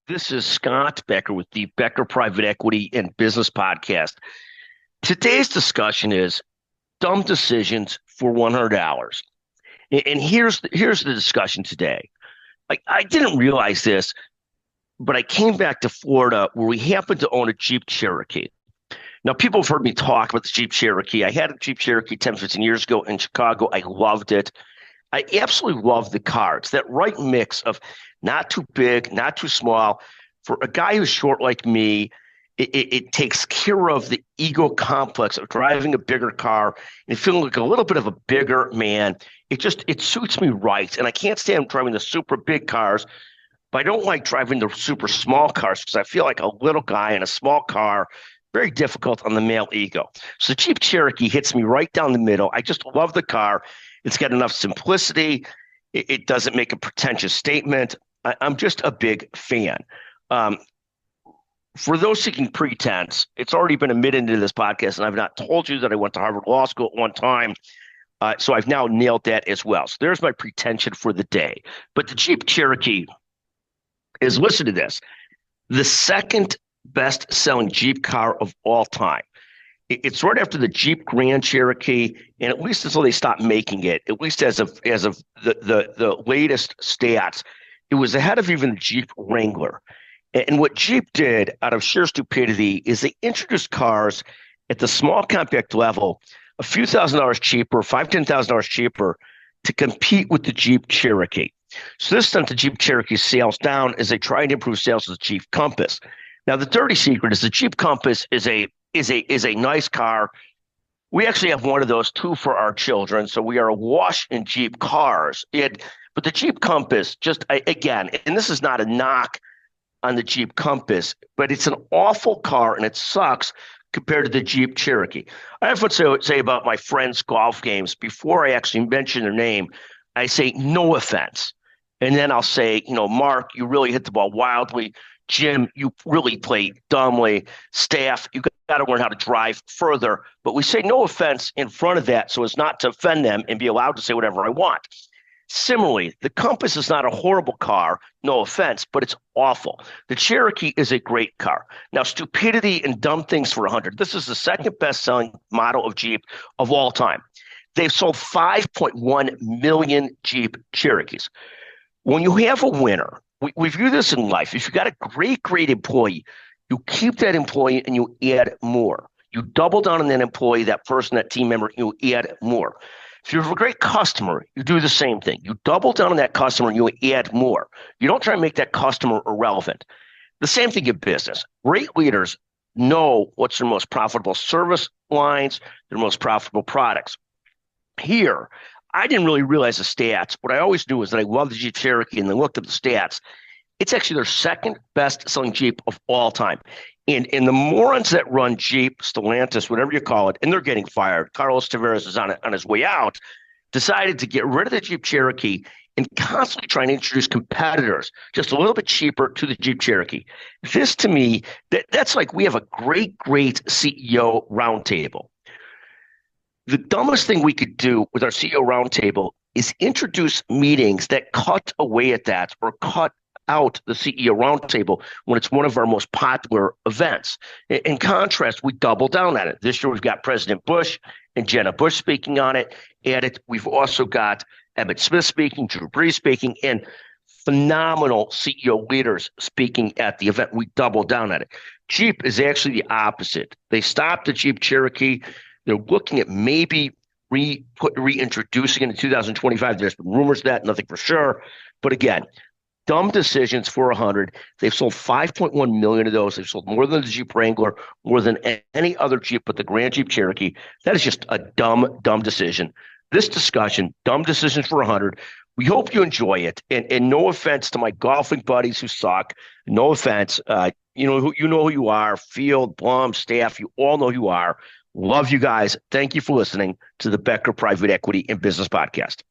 This is Scott Becker with the Becker Private Equity and Business Podcast. Today's discussion is dumb decisions for $100. And here's the discussion today. I didn't realize this, but I came back to Florida where we happen to own a Jeep Cherokee. Now, people have heard me talk about the Jeep Cherokee. I had a Jeep Cherokee 10, 15 years ago in Chicago. I loved it. I absolutely love the car. It's that right mix of not too big, not too small. For a guy who's short like me, it takes care of the ego complex of driving a bigger car and feeling like a little bit of a bigger man. It suits me right. And I can't stand driving the super big cars, but I don't like driving the super small cars because I feel like a little guy in a small car, very difficult on the male ego. So the Jeep Cherokee hits me right down the middle. I just love the car. It's got enough simplicity. It doesn't make a pretentious statement. I'm just a big fan. Um, for those seeking pretense, it's already been admitted into this podcast, and I've not told you that I went to Harvard Law School at one time. So I've now nailed that as well. So there's my pretension for the day. But the Jeep Cherokee is, listen to this, the second best-selling Jeep car of all time. It's right after the Jeep Grand Cherokee, and at least until they stopped making it, at least as of the latest stats, it was ahead of even the Jeep Wrangler. And what Jeep did out of sheer stupidity is they introduced cars at the small compact level, a few $1,000s cheaper, $5,000 to $10,000 cheaper to compete with the Jeep Cherokee. So this sent the Jeep Cherokee sales down as they tried to improve sales of the Jeep Compass. Now, the dirty secret is the Jeep Compass is a nice car. We actually have one of those too for our children. So we are awash in Jeep cars. But the Jeep Compass, again, and this is not a knock on the Jeep Compass, but it's an awful car and it sucks compared to the Jeep Cherokee. I have to say about my friends' golf games, before I actually mention their name, I say no offense. And then I'll say, Mark, you really hit the ball wildly. Jim, you really play dumbly. Staff, you got to learn how to drive further. But we say no offense in front of that so as not to offend them and be allowed to say whatever I want. Similarly, the Compass is not a horrible car, no offense, but it's awful. The Cherokee is a great car. Now, stupidity and dumb things for 100. This is the second best-selling model of Jeep of all time. They've sold 5.1 million Jeep Cherokees. When you have a winner, we view this in life. If you got a great employee, you keep that employee and you add more. You double down on that employee, that person, that team member, you add more. If you have a great customer, you do the same thing. You double down on that customer and you add more. You don't try and make that customer irrelevant. The same thing in business. Great leaders know what's their most profitable service lines, their most profitable products. Here, I didn't really realize the stats. What I always knew is that I love the Jeep Cherokee, and then looked up the stats. It's actually their second best-selling Jeep of all time. And the morons that run Jeep, Stellantis, whatever you call it, and they're getting fired. Carlos Tavares is on his way out, decided to get rid of the Jeep Cherokee and constantly trying to introduce competitors just a little bit cheaper to the Jeep Cherokee. This, to me, that's like we have a great CEO roundtable. The dumbest thing we could do with our CEO roundtable is introduce meetings that cut away at that or cut out the CEO roundtable when it's one of our most popular events. In contrast, we double down on it. This year, we've got President Bush and Jenna Bush speaking on it. We've also got Emmett Smith speaking, Drew Brees speaking, and phenomenal CEO leaders speaking at the event. We double down on it. Jeep is actually the opposite. They stopped the Jeep Cherokee. They're looking at maybe reintroducing it in 2025. There's been rumors of that, nothing for sure. But again, dumb decisions for 100. They've sold 5.1 million of those. They've sold more than the Jeep Wrangler, more than any other Jeep but the Grand Jeep Cherokee. That is just a dumb decision. This discussion, dumb decisions for 100. We hope you enjoy it. And no offense to my golfing buddies who suck. No offense. You know who you are. Field, Blum, staff, you all know who you are. Love you guys. Thank you for listening to the Becker Private Equity and Business Podcast.